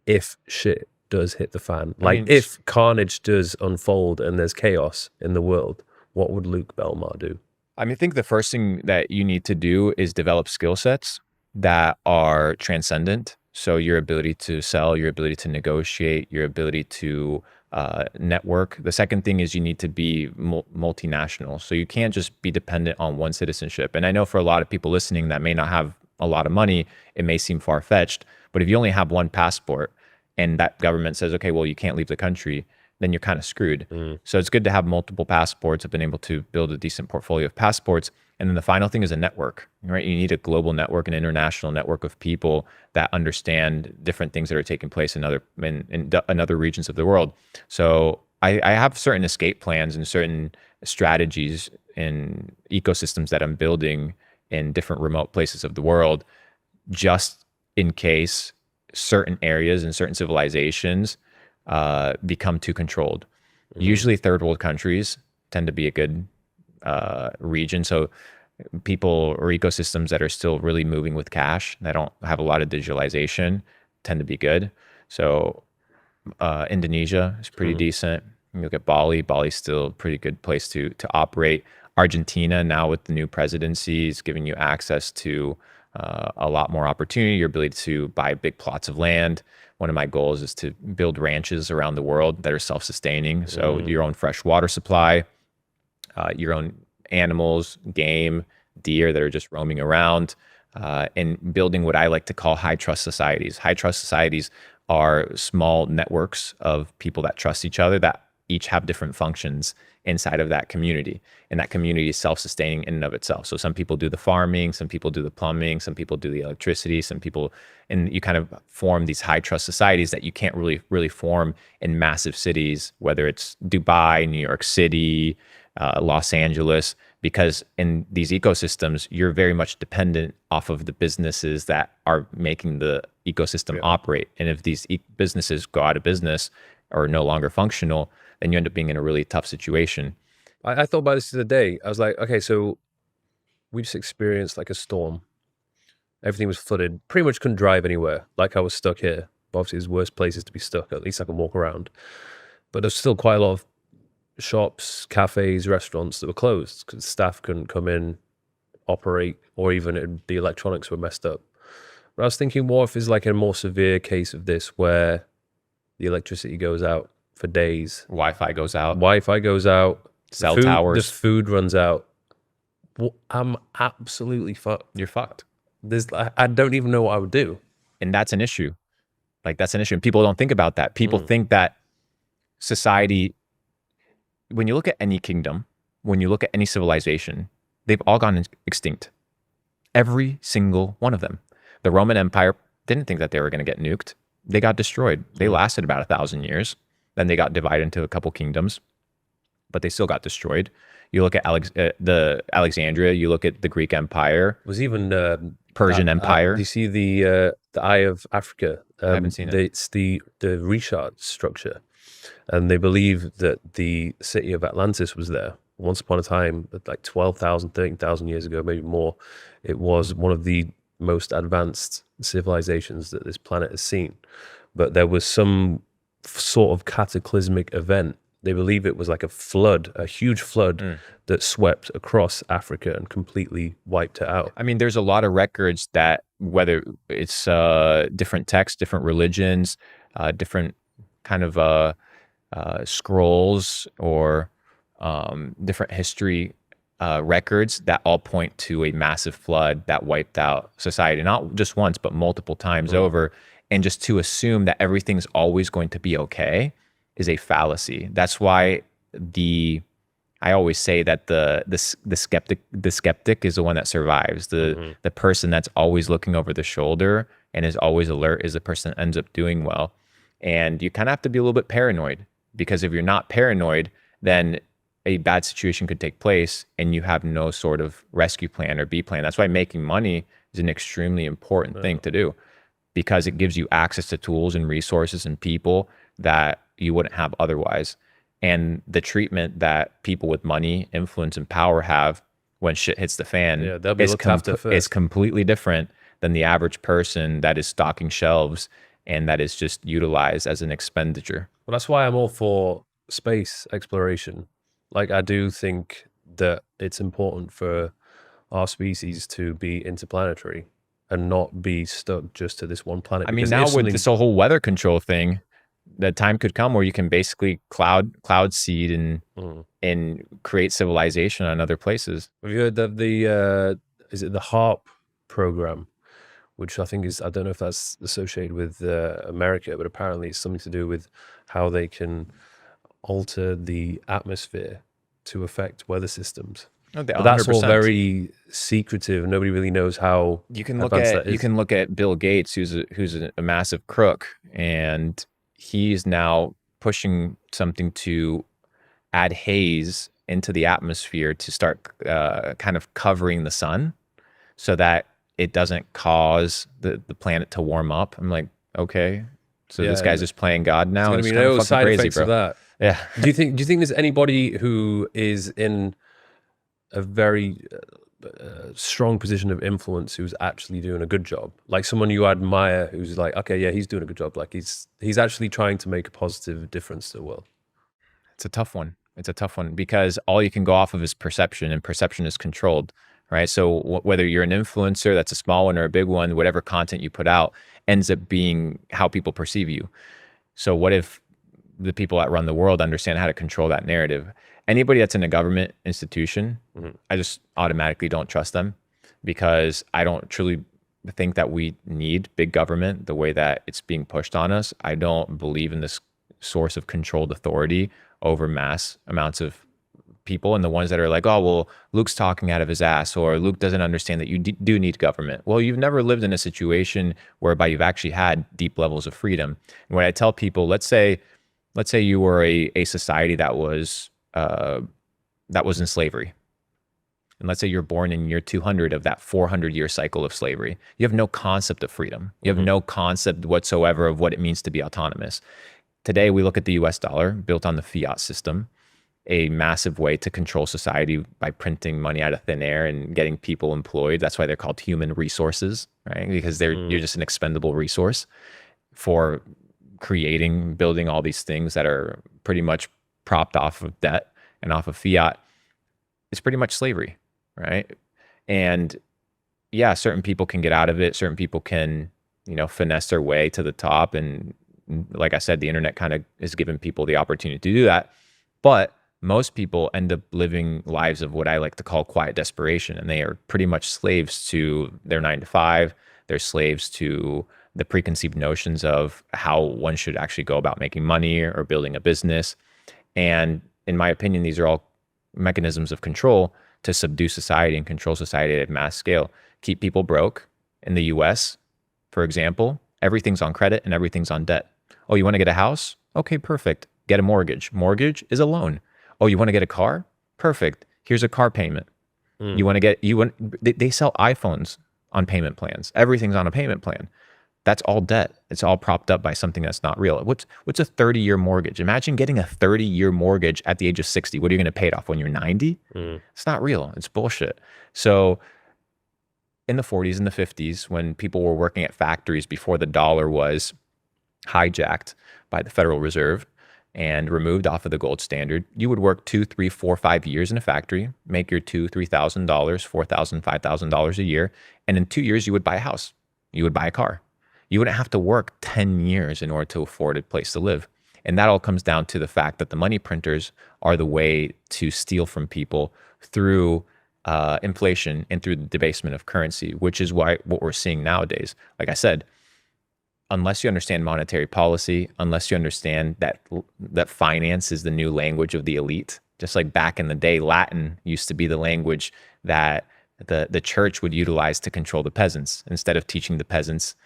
if shit does hit the fan? I Like, mean, if carnage does unfold and there's chaos in the world, what would Luke Belmar do? I think the first thing that you need to do is develop skill sets that are transcendent. So your ability to sell, your ability to negotiate, your ability to network. The second thing is you need to be multinational. So you can't just be dependent on one citizenship. And I know for a lot of people listening that may not have a lot of money, it may seem far fetched. But if you only have one passport and that government says, okay, well, you can't leave the country, then you're kind of screwed. Mm. So it's good to have multiple passports. I've been able to build a decent portfolio of passports. And then the final thing is a network, right? You need a global network, an international network of people that understand different things that are taking place in other regions of the world. So I have certain escape plans and certain strategies and ecosystems that I'm building in different remote places of the world, just in case certain areas and certain civilizations become too controlled. Usually third world countries tend to be a good region. So people or ecosystems that are still really moving with cash, that don't have a lot of digitalization, tend to be good. So Indonesia is pretty decent. You look at Bali. Bali's still a pretty good place to operate. Argentina, now with the new presidency, is giving you access to a lot more opportunity, your ability to buy big plots of land. One of my goals is to build ranches around the world that are self-sustaining. So your own fresh water supply, your own animals, game, deer that are just roaming around, and building what I like to call high trust societies. High trust societies are small networks of people that trust each other that each have different functions inside of that community. And that community is self-sustaining in and of itself. So some people do the farming, some people do the plumbing, some people do the electricity, some people, and you kind of form these high trust societies that you can't really form in massive cities, whether it's Dubai, New York City, Los Angeles, because in these ecosystems, you're very much dependent off of the businesses that are making the ecosystem operate. And if these businesses go out of business or no longer functional, then you end up being in a really tough situation. I thought about this the other day. I was like, okay, so we just experienced like a storm. Everything was flooded. Pretty much couldn't drive anywhere. Like I was stuck here. But obviously, there's worse places to be stuck. At least I can walk around. But there's still quite a lot of shops, cafes, restaurants that were closed because staff couldn't come in, operate, or even the electronics were messed up. But I was thinking, what if it's like a more severe case of this where the electricity goes out for days, Wi-Fi goes out, Wi-Fi goes out, cell the towers. food runs out. Well, I'm absolutely fucked. You're fucked. I don't even know what I would do. And that's an issue. Like that's an issue. And people don't think about that. People think that society, when you look at any kingdom, when you look at any civilization, they've all gone extinct. Every single one of them. The Roman Empire didn't think that they were going to get nuked. They got destroyed. They lasted about 1,000 years. Then they got divided into a couple kingdoms, but they still got destroyed. You look at the Alexandria. You look at the Greek Empire. It was even Persian Empire. Do you see the Eye of Africa? I haven't seen it. It's the Richard structure, and they believe that the city of Atlantis was there once upon a time, like 12,000, 13,000 years ago, maybe more. It was one of the most advanced civilizations that this planet has seen, but there was some sort of cataclysmic event. They believe it was like a flood, a huge flood that swept across Africa and completely wiped it out. I mean, there's a lot of records that, whether it's different texts, different religions, different kind of scrolls or different history records that all point to a massive flood that wiped out society, not just once, but multiple times over. And just to assume that everything's always going to be okay is a fallacy. That's why I always say that the skeptic is the one that survives. The person that's always looking over the shoulder and is always alert is the person that ends up doing well. And you kind of have to be a little bit paranoid, because if you're not paranoid, then a bad situation could take place and you have no sort of rescue plan or B plan. That's why making money is an extremely important thing to do, because it gives you access to tools and resources and people that you wouldn't have otherwise. And the treatment that people with money, influence, and power have when shit hits the fan they'll be looked after first. is completely different than the average person that is stocking shelves and that is just utilized as an expenditure. Well, that's why I'm all for space exploration. Like, I do think that it's important for our species to be interplanetary and not be stuck just to this one planet. I mean, Because now if with something, this whole weather control thing, the time could come where you can basically cloud seed Mm. and create civilization on other places. Have you heard of the is it the HARP program, which I think is, I don't know if that's associated with America, but apparently it's something to do with how they can alter the atmosphere to affect weather systems. Oh, But that's all 100%. very secretive. Nobody really knows how You can look advanced at that is. Bill Gates, who's a massive crook, and he's now pushing something to add haze into the atmosphere to start kind of covering the sun so that it doesn't cause the planet to warm up. I'm like, okay, so this Yeah, guy's just playing God there's now. going to It's be kind of no fucking side crazy, effects bro. of that. Yeah. Do you think there's anybody who is in a very strong position of influence who's actually doing a good job? Like someone you admire who's like, okay, yeah, he's doing a good job. Like he's actually trying to make a positive difference to the world. It's a tough one. It's a tough one because all you can go off of is perception, and perception is controlled, right? So whether you're an influencer, that's a small one or a big one, whatever content you put out ends up being how people perceive you. So what if the people that run the world understand how to control that narrative? Anybody that's in a government institution, I just automatically don't trust them because I don't truly think that we need big government the way that it's being pushed on us. I don't believe in this source of controlled authority over mass amounts of people, and the ones that are like, oh, well, Luke's talking out of his ass, or Luke doesn't understand that you do need government. Well, you've never lived in a situation whereby you've actually had deep levels of freedom. And when I tell people, let's say you were a society that was in slavery, and let's say you're born in year 200 of that 400-year cycle of slavery, you have no concept of freedom. You have no concept whatsoever of what it means to be autonomous. Today, we look at the US dollar built on the fiat system, a massive way to control society by printing money out of thin air and getting people employed. That's why they're called human resources, right? Because you're just an expendable resource for building all these things that are pretty much propped off of debt and off of fiat. It's pretty much slavery, right? And yeah, certain people can get out of it. Certain people can, finesse their way to the top. And like I said, the internet kind of is giving people the opportunity to do that. But most people end up living lives of what I like to call quiet desperation. And they are pretty much slaves to their 9 to 5. They're slaves to the preconceived notions of how one should actually go about making money or building a business. And in my opinion, these are all mechanisms of control to subdue society and control society at a mass scale. Keep people broke. In the US, for example, everything's on credit and everything's on debt. Oh, you want to get a house? Okay, perfect. Get a mortgage. Mortgage is a loan. Oh, you want to get a car? Perfect. Here's a car payment. They sell iPhones on payment plans. Everything's on a payment plan. That's all debt. It's all propped up by something that's not real. What's a 30-year mortgage? Imagine getting a 30-year mortgage at the age of 60. What are you going to pay it off when you're 90? It's not real. It's bullshit. So in the 40s and the 50s, when people were working at factories before the dollar was hijacked by the Federal Reserve and removed off of the gold standard, you would work 2, 3, 4, 5 years in a factory, make your $2,000, $3,000, $4,000, $5,000 a year, and in 2 years you would buy a house, you would buy a car. You wouldn't have to work 10 years in order to afford a place to live. And that all comes down to the fact that the money printers are the way to steal from people through inflation and through the debasement of currency, which is what we're seeing nowadays. Like I said, unless you understand monetary policy, unless you understand that finance is the new language of the elite, just like back in the day, Latin used to be the language that the church would utilize to control the peasants. Instead of teaching the peasants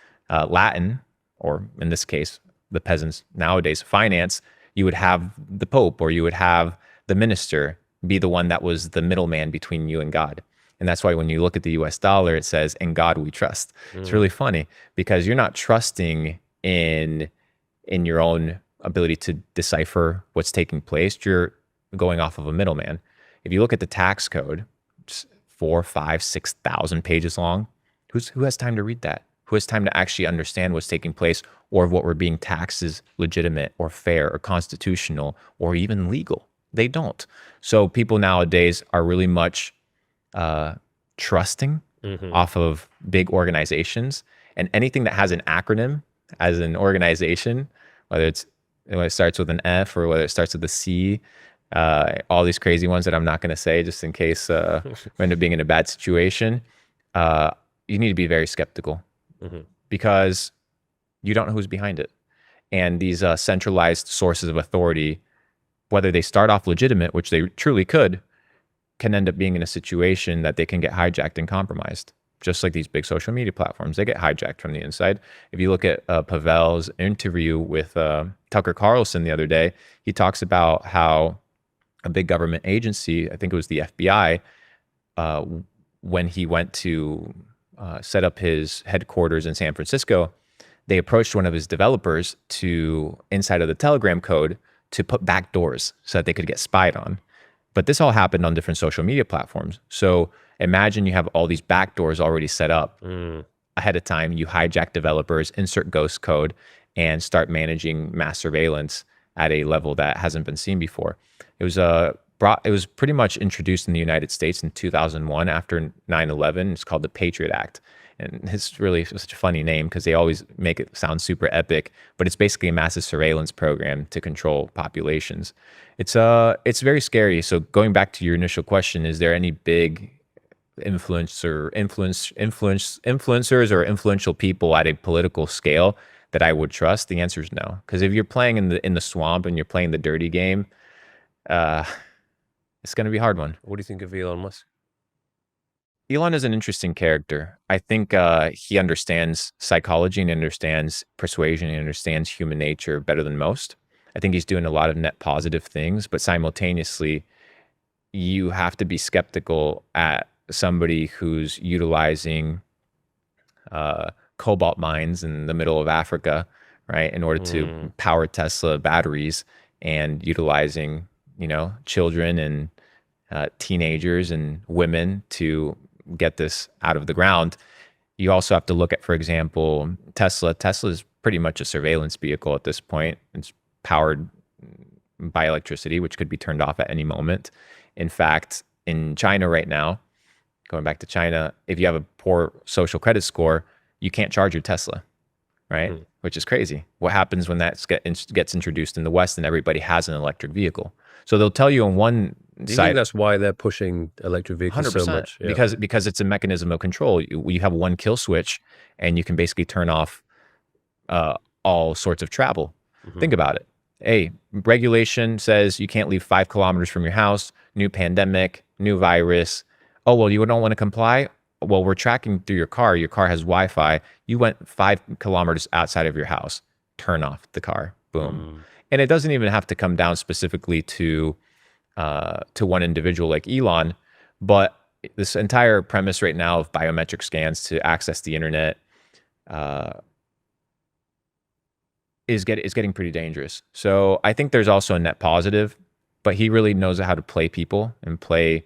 Latin, or in this case, the peasants nowadays finance, you would have the Pope or you would have the minister be the one that was the middleman between you and God. And that's why when you look at the US dollar, it says, "In God we trust." It's really funny because you're not trusting in your own ability to decipher what's taking place. You're going off of a middleman. If you look at the tax code, it's 4, 5, 6,000 pages long. Who has time to read that? Who has time to actually understand what's taking place, or if what we're being taxed is legitimate or fair or constitutional or even legal? They don't. So people nowadays are really much trusting Hmm. off of big organizations, and anything that has an acronym as an organization, whether it starts with an F or whether it starts with a C, all these crazy ones that I'm not going to say just in case we end up being in a bad situation. Uh, you need to be very skeptical Hmm. because you don't know who's behind it. And these centralized sources of authority, whether they start off legitimate, which they truly could, can end up being in a situation that they can get hijacked and compromised. Just like these big social media platforms, they get hijacked from the inside. If you look at Pavel's interview with Tucker Carlson the other day, he talks about how a big government agency, I think it was the FBI, uh, when he went to set up his headquarters in San Francisco, they approached one of his developers to inside of the Telegram code to put back doors so that they could get spied on. But this all happened on different social media platforms. So imagine you have all these backdoors already set up ahead of time. You hijack developers, insert ghost code, and start managing mass surveillance at a level that hasn't been seen before. It was it was pretty much introduced in the United States in 2001 after 9/11. It's called the Patriot Act. And it's really such a funny name because they always make it sound super epic, but it's basically a massive surveillance program to control populations. It's very scary. So going back to your initial question, is there any big influencers or influential people at a political scale that I would trust? The answer is no. Because if you're playing in the swamp and you're playing the dirty game, uh, it's going to be a hard one. What do you think of Elon Musk? Elon is an interesting character. I think he understands psychology and understands persuasion and understands human nature better than most. I think he's doing a lot of net positive things, but simultaneously, you have to be skeptical at somebody who's utilizing cobalt mines in the middle of Africa, right, in order to power Tesla batteries and utilizing, children and teenagers and women to get this out of the ground. You also have to look at, for example, Tesla. Tesla is pretty much a surveillance vehicle at this point. It's powered by electricity, which could be turned off at any moment. In fact, in China right now, going back to China, if you have a poor social credit score, you can't charge your Tesla, right? Which is crazy. What happens when that gets introduced in the West and everybody has an electric vehicle? So they'll tell you on one Do you side, think that's why they're pushing electric vehicles so 100%, much? Yeah. because it's a mechanism of control. You have one kill switch, and you can basically turn off all sorts of travel. Think about it. Hey, regulation says you can't leave 5 kilometers from your house. New pandemic, new virus. Oh, well, you don't want to comply? Well, we're tracking through your car. Your car has Wi-Fi. You went 5 kilometers outside of your house. Turn off the car. Boom. And it doesn't even have to come down specifically to one individual like Elon, but this entire premise right now of biometric scans to access the internet is getting pretty dangerous. So I think there's also a net positive, but he really knows how to play people and play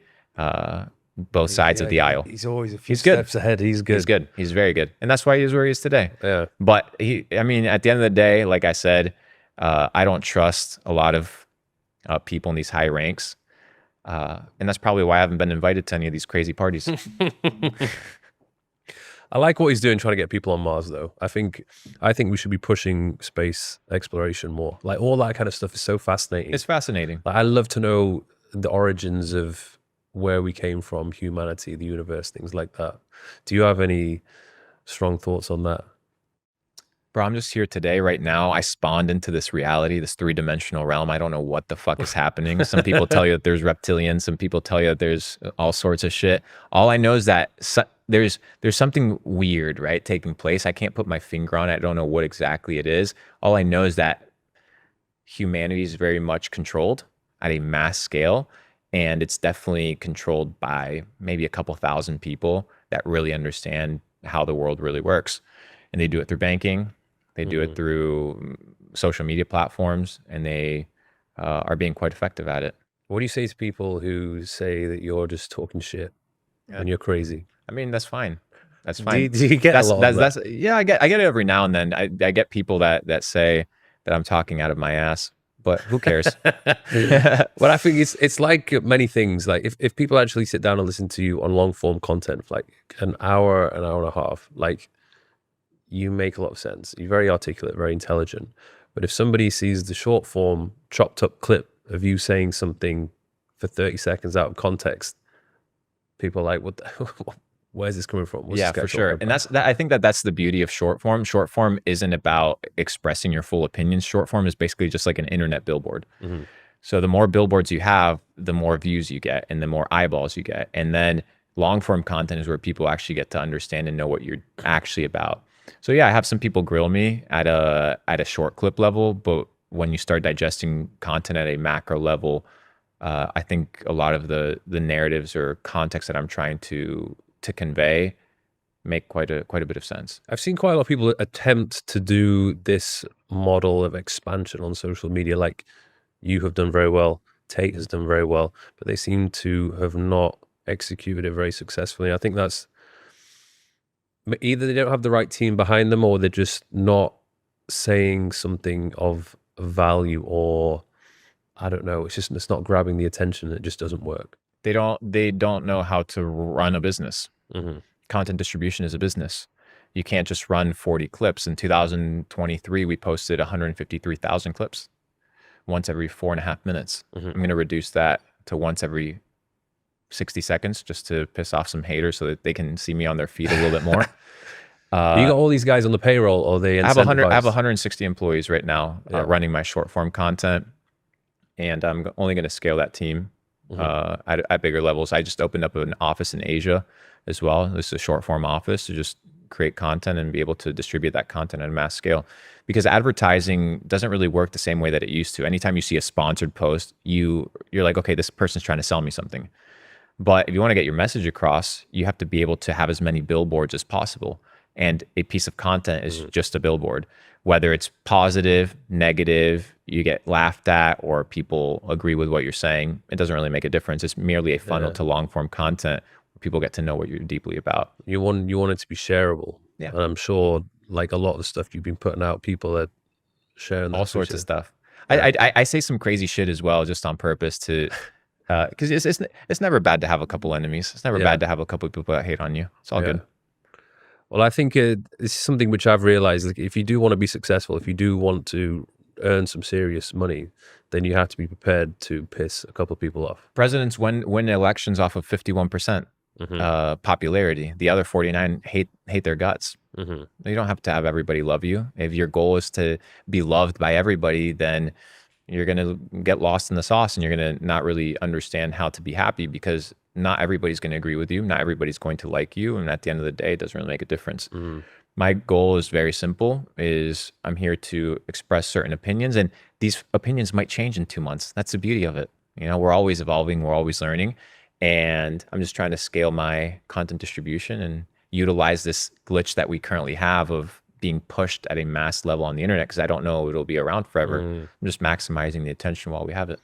both sides of the aisle. He's always a few He's good. steps ahead. He's good. He's good. He's very good. And that's why he is where he is today. Yeah. But at the end of the day, like I said, I don't trust a lot of people in these high ranks. And that's probably why I haven't been invited to any of these crazy parties. I like what he's doing, trying to get people on Mars, though. I think we should be pushing space exploration more. Like all that kind of stuff is so fascinating. It's fascinating. Like, I love to know the origins of where we came from, humanity, the universe, things like that. Do you have any strong thoughts on that? Bro, I'm just here today, right now. I spawned into this reality, this 3-dimensional realm. I don't know what the fuck is happening. Some people tell you that there's reptilians. Some people tell you that there's all sorts of shit. All I know is that there's something weird, right, taking place. I can't put my finger on it. I don't know what exactly it is. All I know is that humanity is very much controlled at a mass scale. And it's definitely controlled by maybe a couple thousand people that really understand how the world really works. And they do it through banking. They do it through social media platforms, and they are being quite effective at it. What do you say to people who say that you're just talking shit and you're crazy? I mean, that's fine. That's Do, fine. do you get a lot of that? That's yeah, I get it every now and then. I get people that say that I'm talking out of my ass, but who cares? Well, I think it's like many things. Like if people actually sit down and listen to you on long form content for like an hour and a half, like you make a lot of sense. You're very articulate, very intelligent. But if somebody sees the short form chopped up clip of you saying something for 30 seconds out of context, people are like, what the, where's this coming from? What's Yeah, this guy for talking sure. about? And I think that's the beauty of short form. Short form isn't about expressing your full opinions. Short form is basically just like an internet billboard. Mm-hmm. So the more billboards you have, the more views you get and the more eyeballs you get. And then long form content is where people actually get to understand and know what you're actually about. So yeah, I have some people grill me at a short clip level, but when you start digesting content at a macro level, I think a lot of the narratives or context that I'm trying to convey make quite a bit of sense. I've seen quite a lot of people attempt to do this model of expansion on social media, like you have done very well, Tate has done very well, but they seem to have not executed it very successfully. I think that's either they don't have the right team behind them or they're just not saying something of value, or I don't know, it's not grabbing the attention. It just doesn't work. They don't know how to run a business. Mm-hmm. Content distribution is a business. You can't just run 40 clips. In 2023, we posted 153,000 clips once every 4.5 minutes. Mm-hmm. I'm going to reduce that to once every 60 seconds just to piss off some haters so that they can see me on their feed a little bit more. You got all these guys on the payroll, or they I have incentivized? 160 employees right now running my short form content, and I'm only going to scale that team at bigger levels. I just opened up an office in Asia as well. This is a short form office to just create content and be able to distribute that content at a mass scale, because advertising doesn't really work the same way that it used to. Anytime you see a sponsored post, you're like, okay, this person's trying to sell me something. But if you want to get your message across, you have to be able to have as many billboards as possible. And a piece of content is just a billboard. Whether it's positive, negative, you get laughed at, or people agree with what you're saying, it doesn't really make a difference. It's merely a funnel to long form content where people get to know what you're deeply about. You want it to be shareable. Yeah. And I'm sure like a lot of the stuff you've been putting out, people are sharing All sorts of stuff. Yeah. I say some crazy shit as well, just on purpose to, because it's never bad to have a couple enemies. It's never bad to have a couple of people that hate on you. It's all good. Well, I think it's something which I've realized. Like, if you do want to be successful, if you do want to earn some serious money, then you have to be prepared to piss a couple of people off. Presidents win elections off of 51% popularity. The other 49 hate their guts. You don't have to have everybody love you. If your goal is to be loved by everybody, then you're going to get lost in the sauce and you're going to not really understand how to be happy, because not everybody's going to agree with you. Not everybody's going to like you. And at the end of the day, it doesn't really make a difference. My goal is very simple, is I'm here to express certain opinions, and these opinions might change in 2 months. That's the beauty of it. You know, we're always evolving. We're always learning. And I'm just trying to scale my content distribution and utilize this glitch that we currently have of being pushed at a mass level on the internet, because I don't know it'll be around forever. I'm just maximizing the attention while we have it.